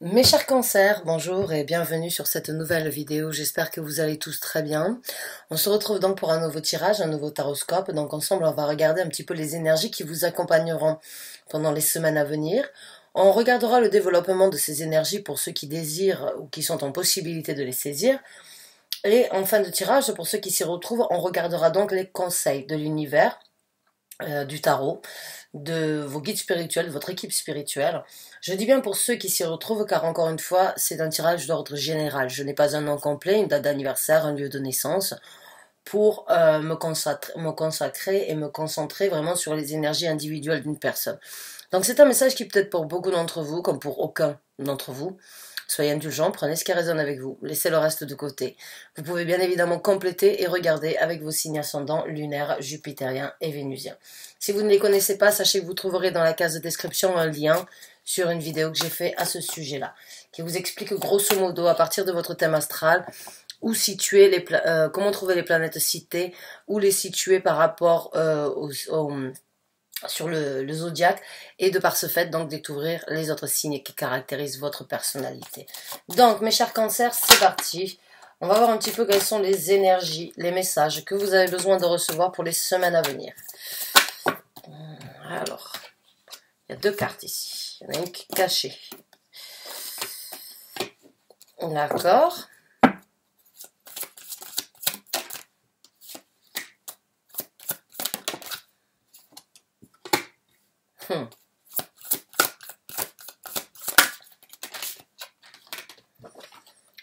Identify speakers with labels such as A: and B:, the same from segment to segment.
A: Mes chers cancers, bonjour et bienvenue sur cette nouvelle vidéo, j'espère que vous allez tous très bien. On se retrouve donc pour un nouveau tirage, un nouveau taroscope, donc ensemble on va regarder un petit peu les énergies qui vous accompagneront pendant les semaines à venir. On regardera le développement de ces énergies pour ceux qui désirent ou qui sont en possibilité de les saisir. Et en fin de tirage, pour ceux qui s'y retrouvent, on regardera donc les conseils de l'univers, du tarot, de vos guides spirituels, de votre équipe spirituelle. Je dis bien pour ceux qui s'y retrouvent car encore une fois, c'est un tirage d'ordre général. Je n'ai pas un nom complet, une date d'anniversaire, un lieu de naissance pour me consacrer et me concentrer vraiment sur les énergies individuelles d'une personne. Donc c'est un message qui peut-être pour beaucoup d'entre vous, comme pour aucun d'entre vous. Soyez indulgents, prenez ce qui résonne avec vous, laissez le reste de côté. Vous pouvez bien évidemment compléter et regarder avec vos signes ascendants lunaires, jupitériens et vénusiens. Si vous ne les connaissez pas, sachez que vous trouverez dans la case de description un lien sur une vidéo que j'ai fait à ce sujet-là, qui vous explique grosso modo à partir de votre thème astral où situer comment trouver les planètes citées, où les situer par rapport sur le zodiaque et de par ce fait donc découvrir les autres signes qui caractérisent votre personnalité. Donc mes chers cancers, c'est parti. On va voir un petit peu quelles sont les énergies, les messages que vous avez besoin de recevoir pour les semaines à venir. Alors, il y a deux cartes ici. Il y en a une qui est cachée. D'accord.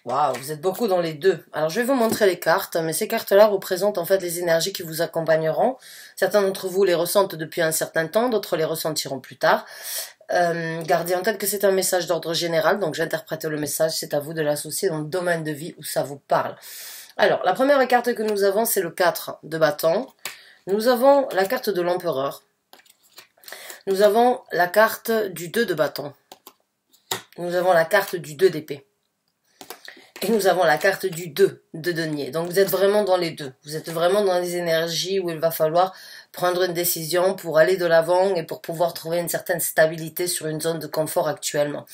A: Waouh, vous êtes beaucoup dans les deux. Alors, je vais vous montrer les cartes, mais ces cartes-là représentent en fait les énergies qui vous accompagneront. Certains d'entre vous les ressentent depuis un certain temps, d'autres les ressentiront plus tard. Gardez en tête que c'est un message d'ordre général, donc j'interprète le message, c'est à vous de l'associer dans le domaine de vie où ça vous parle. Alors, la première carte que nous avons, c'est le 4 de bâton. Nous avons la carte de l'empereur. Nous avons la carte du 2 de bâton. Nous avons la carte du 2 d'épée. Et nous avons la carte du 2 de denier. Donc vous êtes vraiment dans les deux. Vous êtes vraiment dans les énergies où il va falloir prendre une décision pour aller de l'avant et pour pouvoir trouver une certaine stabilité sur une zone de confort actuellement.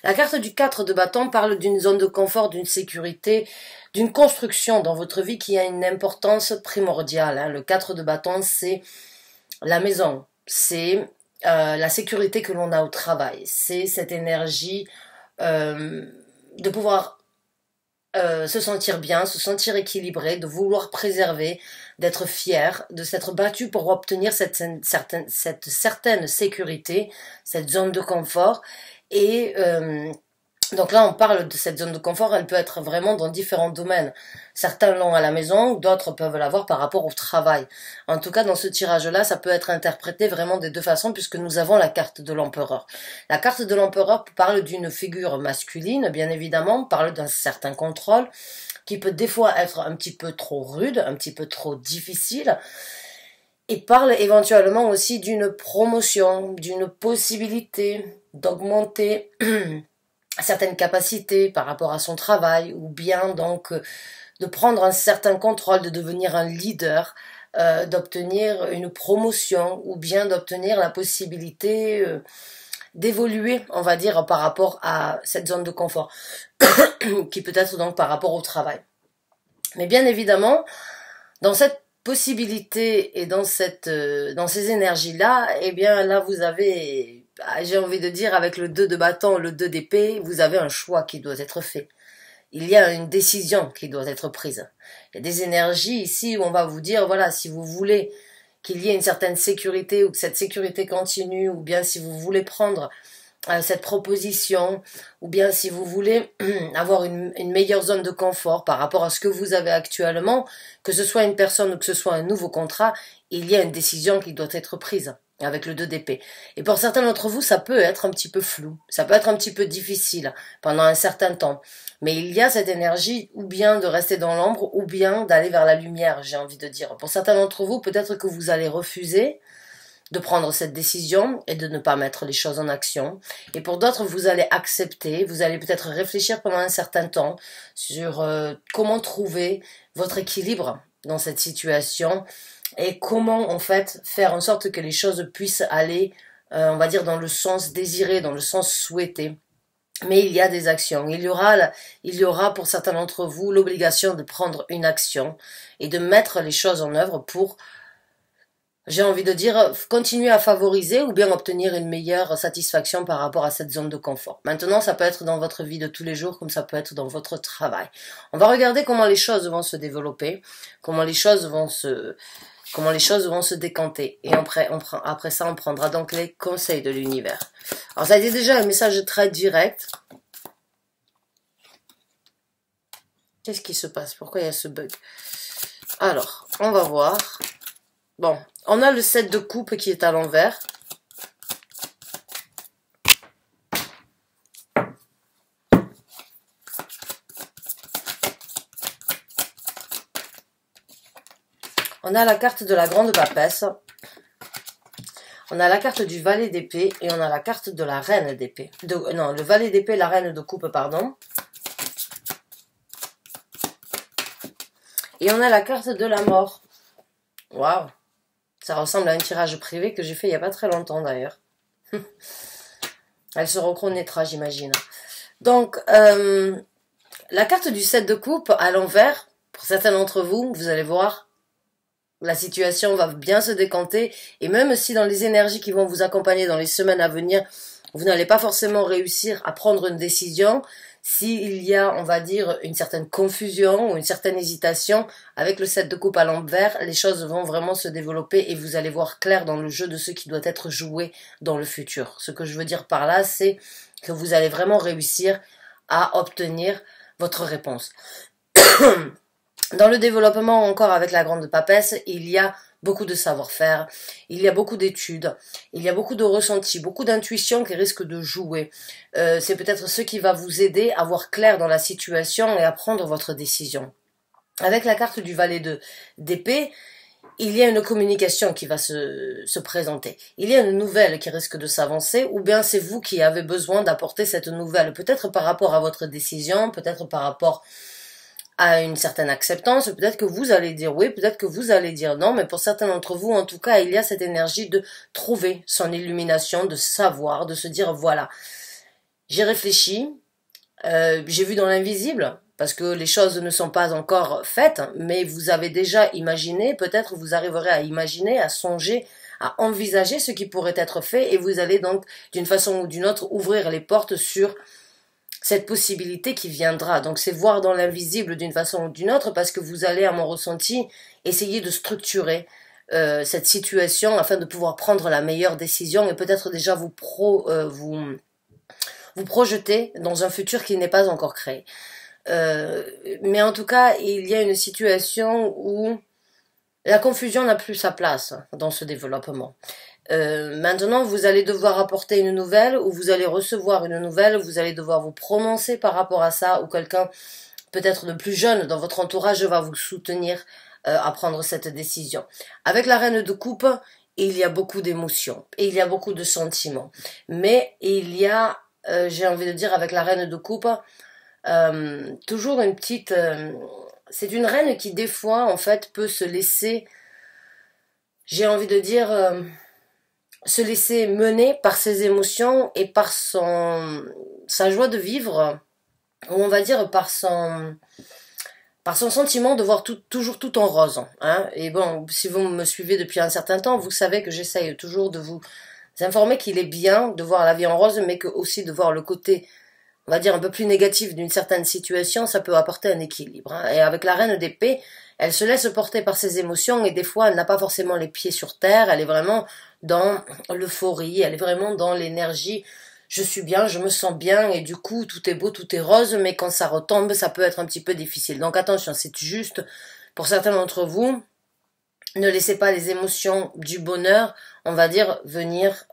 A: La carte du 4 de bâton parle d'une zone de confort, d'une sécurité, d'une construction dans votre vie qui a une importance primordiale. Le 4 de bâton, c'est la maison, c'est la sécurité que l'on a au travail, c'est cette énergie de pouvoir se sentir bien, se sentir équilibré, de vouloir préserver, d'être fier, de s'être battu pour obtenir cette certaine sécurité, cette zone de confort. Et donc là, on parle de cette zone de confort, elle peut être vraiment dans différents domaines. Certains l'ont à la maison, d'autres peuvent l'avoir par rapport au travail. En tout cas, dans ce tirage-là, ça peut être interprété vraiment des deux façons puisque nous avons la carte de l'empereur. La carte de l'empereur parle d'une figure masculine, bien évidemment, parle d'un certain contrôle qui peut des fois être un petit peu trop rude, un petit peu trop difficile. Et parle éventuellement aussi d'une promotion, d'une possibilité d'augmenter certaines capacités par rapport à son travail, ou bien donc de prendre un certain contrôle, de devenir un leader, d'obtenir une promotion, ou bien d'obtenir la possibilité d'évoluer, on va dire, par rapport à cette zone de confort, qui peut être donc par rapport au travail. Mais bien évidemment, dans cette possibilité et dans ces énergies-là, eh bien là vous avez, j'ai envie de dire, avec le 2 de bâton, le 2 d'épée, vous avez un choix qui doit être fait. Il y a une décision qui doit être prise. Il y a des énergies ici où on va vous dire, voilà, si vous voulez qu'il y ait une certaine sécurité ou que cette sécurité continue, ou bien si vous voulez prendre cette proposition, ou bien si vous voulez avoir une meilleure zone de confort par rapport à ce que vous avez actuellement, que ce soit une personne ou que ce soit un nouveau contrat, il y a une décision qui doit être prise avec le 2 d'épée. Et pour certains d'entre vous, ça peut être un petit peu flou, ça peut être un petit peu difficile pendant un certain temps. Mais il y a cette énergie ou bien de rester dans l'ombre ou bien d'aller vers la lumière, j'ai envie de dire. Pour certains d'entre vous, peut-être que vous allez refuser de prendre cette décision et de ne pas mettre les choses en action. Et pour d'autres, vous allez accepter, vous allez peut-être réfléchir pendant un certain temps sur comment trouver votre équilibre dans cette situation et comment en fait faire en sorte que les choses puissent aller, on va dire, dans le sens désiré, dans le sens souhaité. mais il y a des actions. Il y aura pour certains d'entre vous l'obligation de prendre une action et de mettre les choses en œuvre pour, j'ai envie de dire, continuer à favoriser ou bien obtenir une meilleure satisfaction par rapport à cette zone de confort. Maintenant, ça peut être dans votre vie de tous les jours, comme ça peut être dans votre travail. On va regarder comment les choses vont se développer, comment les choses vont se décanter. Et après ça, on prendra donc les conseils de l'univers. Alors, ça a été déjà un message très direct. Qu'est-ce qui se passe? Pourquoi il y a ce bug? Alors, on va voir. Bon, on a le 7 de coupe qui est à l'envers. On a la carte de la grande papesse. On a la carte du valet d'épée et on a la carte de la reine d'épée. Non, le valet d'épée, la reine de coupe, pardon. Et on a la carte de la mort. Waouh! Ça ressemble à un tirage privé que j'ai fait il n'y a pas très longtemps d'ailleurs. Elle se reconnaîtra, j'imagine. Donc, la carte du 7 de coupe à l'envers, pour certains d'entre vous, vous allez voir, la situation va bien se décanter. Et même si dans les énergies qui vont vous accompagner dans les semaines à venir, vous n'allez pas forcément réussir à prendre une décision, s'il y a, on va dire, une certaine confusion ou une certaine hésitation, avec le 7 de coupe à l'envers, les choses vont vraiment se développer et vous allez voir clair dans le jeu de ce qui doit être joué dans le futur. Ce que je veux dire par là, c'est que vous allez vraiment réussir à obtenir votre réponse. Dans le développement, encore avec la grande papesse, il y a beaucoup de savoir-faire, il y a beaucoup d'études, il y a beaucoup de ressentis, beaucoup d'intuition qui risquent de jouer. C'est peut-être ce qui va vous aider à voir clair dans la situation et à prendre votre décision. Avec la carte du valet d'épée, il y a une communication qui va se présenter. Il y a une nouvelle qui risque de s'avancer, ou bien c'est vous qui avez besoin d'apporter cette nouvelle, peut-être par rapport à votre décision, peut-être par rapport à une certaine acceptance, peut-être que vous allez dire oui, peut-être que vous allez dire non, mais pour certains d'entre vous, en tout cas, il y a cette énergie de trouver son illumination, de savoir, de se dire voilà, j'ai réfléchi, j'ai vu dans l'invisible, parce que les choses ne sont pas encore faites, mais vous avez déjà imaginé, peut-être vous arriverez à imaginer, à songer, à envisager ce qui pourrait être fait, et vous allez donc, d'une façon ou d'une autre, ouvrir les portes sur cette possibilité qui viendra. Donc c'est voir dans l'invisible d'une façon ou d'une autre, parce que vous allez, à mon ressenti, essayer de structurer cette situation afin de pouvoir prendre la meilleure décision et peut-être déjà vous projeter dans un futur qui n'est pas encore créé. Mais en tout cas, il y a une situation où la confusion n'a plus sa place dans ce développement. Maintenant, vous allez devoir apporter une nouvelle ou vous allez recevoir une nouvelle, vous allez devoir vous prononcer par rapport à ça ou quelqu'un peut-être de plus jeune dans votre entourage va vous soutenir à prendre cette décision. Avec la reine de coupe, il y a beaucoup d'émotions et il y a beaucoup de sentiments. Mais il y a, j'ai envie de dire avec la reine de coupe, toujours une petite... c'est une reine qui des fois en fait peut se laisser, j'ai envie de dire... se laisser mener par ses émotions et par sa joie de vivre, ou on va dire par son sentiment de voir toujours tout en rose. Hein. Et bon, si vous me suivez depuis un certain temps, vous savez que j'essaye toujours de vous informer qu'il est bien de voir la vie en rose, mais que aussi de voir le côté, on va dire, un peu plus négatif d'une certaine situation, ça peut apporter un équilibre. Hein. Et avec la reine d'épée, elle se laisse porter par ses émotions et des fois, elle n'a pas forcément les pieds sur terre, elle est vraiment dans l'euphorie, elle est vraiment dans l'énergie. Je suis bien, je me sens bien et du coup, tout est beau, tout est rose, mais quand ça retombe, ça peut être un petit peu difficile. Donc attention, c'est juste, pour certains d'entre vous, ne laissez pas les émotions du bonheur, on va dire, venir...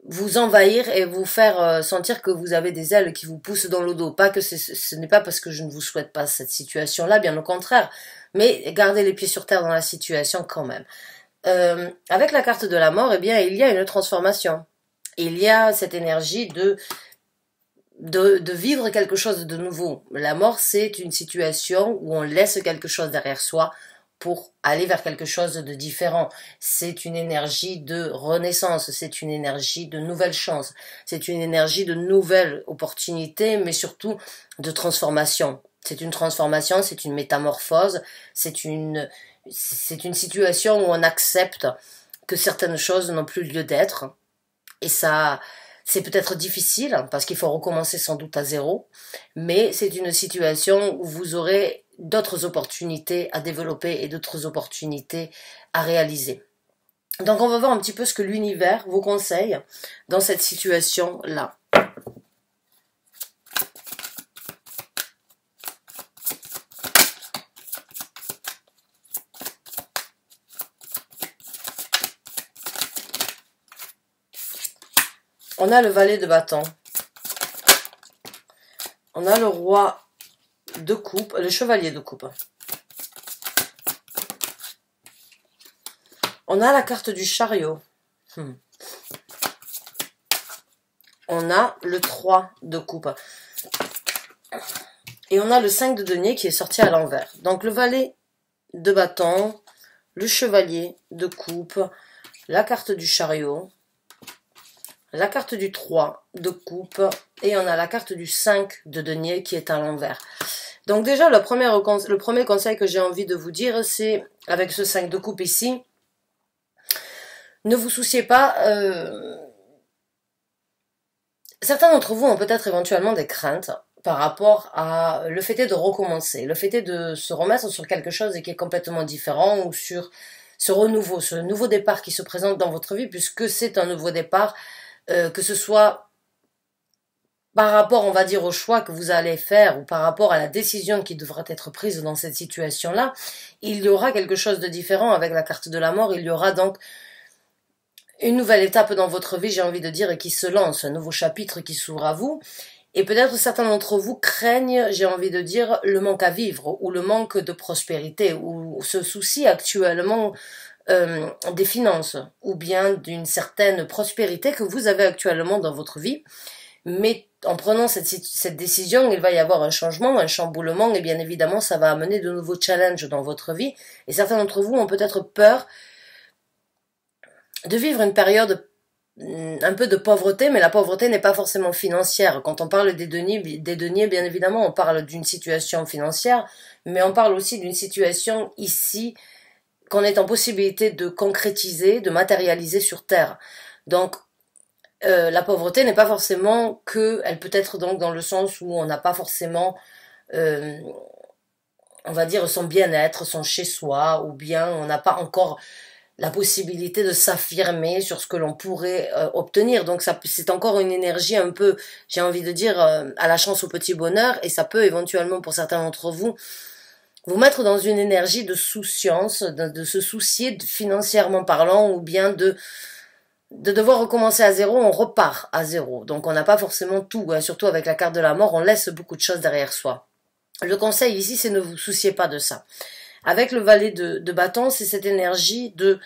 A: vous envahir et vous faire sentir que vous avez des ailes qui vous poussent dans le dos. Pas que ce n'est pas parce que je ne vous souhaite pas cette situation-là, bien au contraire. Mais gardez les pieds sur terre dans la situation quand même. Avec la carte de la mort, eh bien, il y a une transformation. Il y a cette énergie de vivre quelque chose de nouveau. La mort, c'est une situation où on laisse quelque chose derrière soi, pour aller vers quelque chose de différent. C'est une énergie de renaissance, c'est une énergie de nouvelles chances, c'est une énergie de nouvelles opportunités, mais surtout de transformation. C'est une transformation, c'est une métamorphose, c'est une situation où on accepte que certaines choses n'ont plus lieu d'être. Et ça, c'est peut-être difficile, parce qu'il faut recommencer sans doute à zéro, mais c'est une situation où vous aurez d'autres opportunités à développer et d'autres opportunités à réaliser. Donc on va voir un petit peu ce que l'univers vous conseille dans cette situation-là. On a le valet de bâton. On a le roi de coupe, le chevalier de coupe. On a la carte du chariot. On a le 3 de coupe. Et on a le 5 de denier qui est sorti à l'envers. Donc le valet de bâton, le chevalier de coupe, la carte du chariot, la carte du 3 de coupe et on a la carte du 5 de denier qui est à l'envers. Donc déjà, le premier conseil que j'ai envie de vous dire, c'est avec ce 5 de coupe ici, ne vous souciez pas. Certains d'entre vous ont peut-être éventuellement des craintes par rapport à le fait de recommencer, le fait de se remettre sur quelque chose qui est complètement différent ou sur ce renouveau, ce nouveau départ qui se présente dans votre vie, puisque c'est un nouveau départ. Que ce soit par rapport, on va dire, au choix que vous allez faire ou par rapport à la décision qui devra être prise dans cette situation-là, il y aura quelque chose de différent avec la carte de la mort. Il y aura donc une nouvelle étape dans votre vie, j'ai envie de dire, et qui se lance, un nouveau chapitre qui s'ouvre à vous. Et peut-être certains d'entre vous craignent, j'ai envie de dire, le manque à vivre ou le manque de prospérité ou ce souci actuellement des finances ou bien d'une certaine prospérité que vous avez actuellement dans votre vie. Mais en prenant cette décision, il va y avoir un changement, un chamboulement et bien évidemment ça va amener de nouveaux challenges dans votre vie. Et certains d'entre vous ont peut-être peur de vivre une période un peu de pauvreté, mais la pauvreté n'est pas forcément financière. Quand on parle des deniers, bien évidemment, on parle d'une situation financière, mais on parle aussi d'une situation ici qu'on est en possibilité de concrétiser, de matérialiser sur Terre. Donc, la pauvreté n'est pas forcément que, elle peut être donc dans le sens où on n'a pas forcément, on va dire, son bien-être, son chez-soi, ou bien on n'a pas encore la possibilité de s'affirmer sur ce que l'on pourrait obtenir. Donc ça, c'est encore une énergie un peu, j'ai envie de dire, à la chance au petit bonheur, et ça peut éventuellement, pour certains d'entre vous, vous mettre dans une énergie de souciance, de se soucier financièrement parlant, ou bien de devoir recommencer à zéro. On repart à zéro. Donc on n'a pas forcément tout, hein, surtout avec la carte de la mort, on laisse beaucoup de choses derrière soi. Le conseil ici, c'est ne vous souciez pas de ça. Avec le valet de bâton, c'est cette énergie de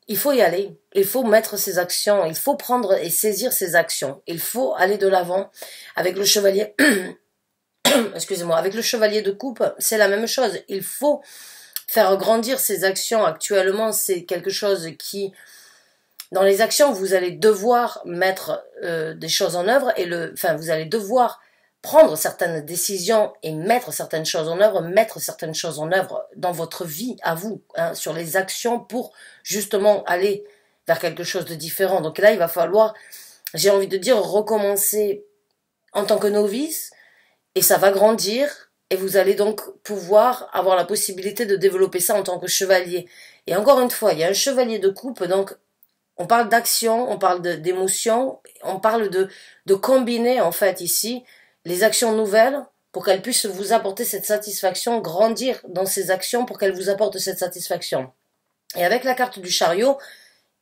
A: il faut y aller, il faut mettre ses actions, il faut prendre et saisir ses actions, il faut aller de l'avant. Avec le chevalier excusez-moi, avec le chevalier de coupe, c'est la même chose. Il faut faire grandir ses actions. Actuellement, c'est quelque chose qui, dans les actions, vous allez devoir mettre des choses en œuvre vous allez devoir prendre certaines décisions et mettre certaines choses en œuvre, dans votre vie à vous, hein, sur les actions pour justement aller vers quelque chose de différent. Donc là, il va falloir, j'ai envie de dire, recommencer en tant que novice. Et ça va grandir, et vous allez donc pouvoir avoir la possibilité de développer ça en tant que chevalier. Et encore une fois, il y a un chevalier de coupe, donc on parle d'action, on parle d'émotion, on parle de combiner en fait ici les actions nouvelles pour qu'elles puissent vous apporter cette satisfaction, grandir dans ces actions pour qu'elles vous apportent cette satisfaction. Et avec la carte du chariot,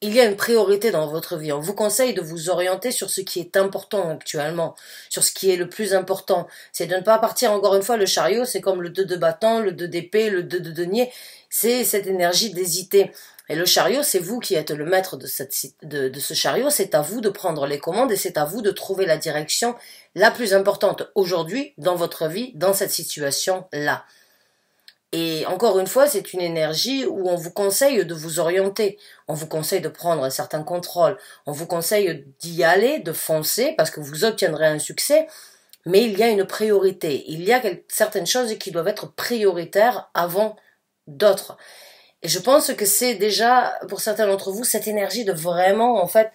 A: il y a une priorité dans votre vie. On vous conseille de vous orienter sur ce qui est important actuellement, sur ce qui est le plus important. C'est de ne pas partir, encore une fois, le chariot, c'est comme le 2 de bâton, le 2 d'épée, le 2 de denier. C'est cette énergie d'hésiter. Et le chariot, c'est vous qui êtes le maître de ce chariot. C'est à vous de prendre les commandes et c'est à vous de trouver la direction la plus importante aujourd'hui dans votre vie, dans cette situation-là. Et encore une fois, c'est une énergie où on vous conseille de vous orienter, on vous conseille de prendre un certain contrôle, on vous conseille d'y aller, de foncer, parce que vous obtiendrez un succès, mais il y a une priorité, il y a certaines choses qui doivent être prioritaires avant d'autres. Et je pense que c'est déjà, pour certains d'entre vous, cette énergie de vraiment, en fait,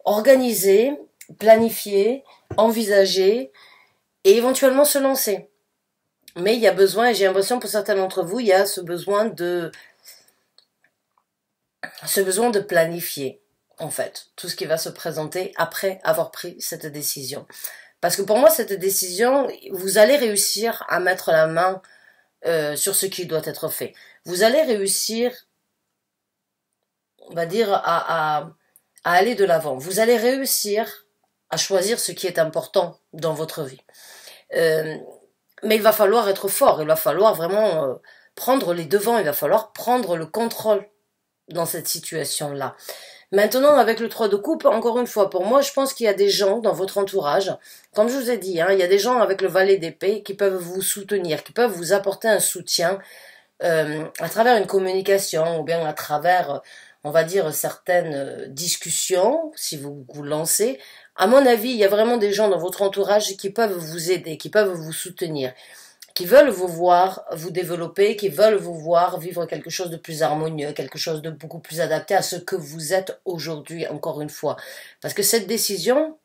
A: organiser, planifier, envisager et éventuellement se lancer. Mais il y a besoin, et j'ai l'impression pour certains d'entre vous, il y a ce besoin de planifier, en fait, tout ce qui va se présenter après avoir pris cette décision. Parce que pour moi, cette décision, vous allez réussir à mettre la main sur ce qui doit être fait. Vous allez réussir, on va dire, à aller de l'avant. Vous allez réussir à choisir ce qui est important dans votre vie. Mais il va falloir être fort, il va falloir vraiment prendre les devants, il va falloir prendre le contrôle dans cette situation-là. Maintenant, avec le 3 de coupe, encore une fois, pour moi, je pense qu'il y a des gens dans votre entourage, comme je vous ai dit, il y a des gens avec le valet d'épée qui peuvent vous soutenir, qui peuvent vous apporter un soutien à travers une communication ou bien à travers, on va dire, certaines discussions, si vous vous lancez. À mon avis, il y a vraiment des gens dans votre entourage qui peuvent vous aider, qui peuvent vous soutenir, qui veulent vous voir vous développer, qui veulent vous voir vivre quelque chose de plus harmonieux, quelque chose de beaucoup plus adapté à ce que vous êtes aujourd'hui, encore une fois. Parce que cette décision,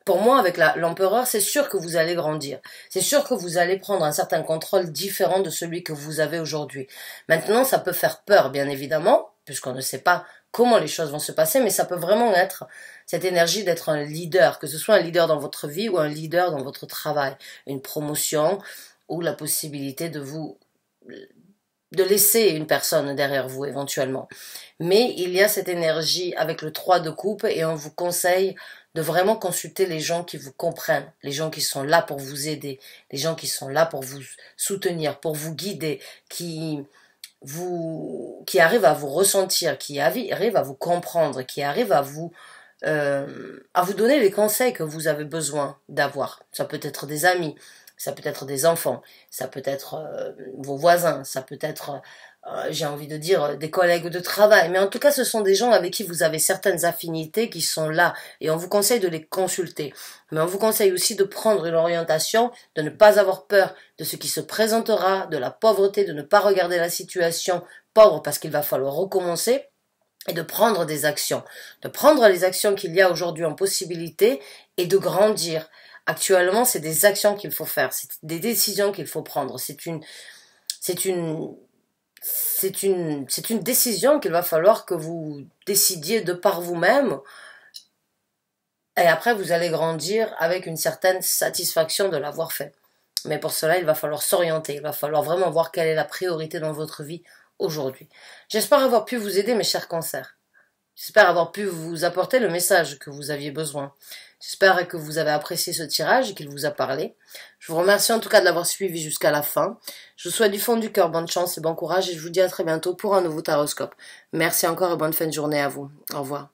A: pour moi, avec l'empereur, c'est sûr que vous allez grandir. C'est sûr que vous allez prendre un certain contrôle différent de celui que vous avez aujourd'hui. Maintenant, ça peut faire peur, bien évidemment, puisqu'on ne sait pas comment les choses vont se passer, mais ça peut vraiment être cette énergie d'être un leader, que ce soit un leader dans votre vie ou un leader dans votre travail, une promotion ou la possibilité de laisser une personne derrière vous éventuellement. Mais il y a cette énergie avec le 3 de coupe et on vous conseille de vraiment consulter les gens qui vous comprennent, les gens qui sont là pour vous aider, les gens qui sont là pour vous soutenir, pour vous guider, qui arrivent à vous ressentir, qui arrivent à vous comprendre, qui arrivent à vous donner les conseils que vous avez besoin d'avoir. Ça peut être des amis, ça peut être des enfants, ça peut être vos voisins, ça peut être, j'ai envie de dire, des collègues de travail. Mais en tout cas, ce sont des gens avec qui vous avez certaines affinités qui sont là. Et on vous conseille de les consulter. Mais on vous conseille aussi de prendre une orientation, de ne pas avoir peur de ce qui se présentera, de la pauvreté, de ne pas regarder la situation pauvre parce qu'il va falloir recommencer. Et de prendre des actions, de prendre les actions qu'il y a aujourd'hui en possibilité et de grandir. Actuellement, c'est des actions qu'il faut faire, c'est des décisions qu'il faut prendre, c'est une décision qu'il va falloir que vous décidiez de par vous-même. Et après, vous allez grandir avec une certaine satisfaction de l'avoir fait. Mais pour cela, il va falloir s'orienter, il va falloir vraiment voir quelle est la priorité dans votre vie aujourd'hui. J'espère avoir pu vous aider, mes chers cancers. J'espère avoir pu vous apporter le message que vous aviez besoin. J'espère que vous avez apprécié ce tirage et qu'il vous a parlé. Je vous remercie en tout cas de l'avoir suivi jusqu'à la fin. Je vous souhaite du fond du cœur bonne chance et bon courage et je vous dis à très bientôt pour un nouveau taroscope. Merci encore et bonne fin de journée à vous. Au revoir.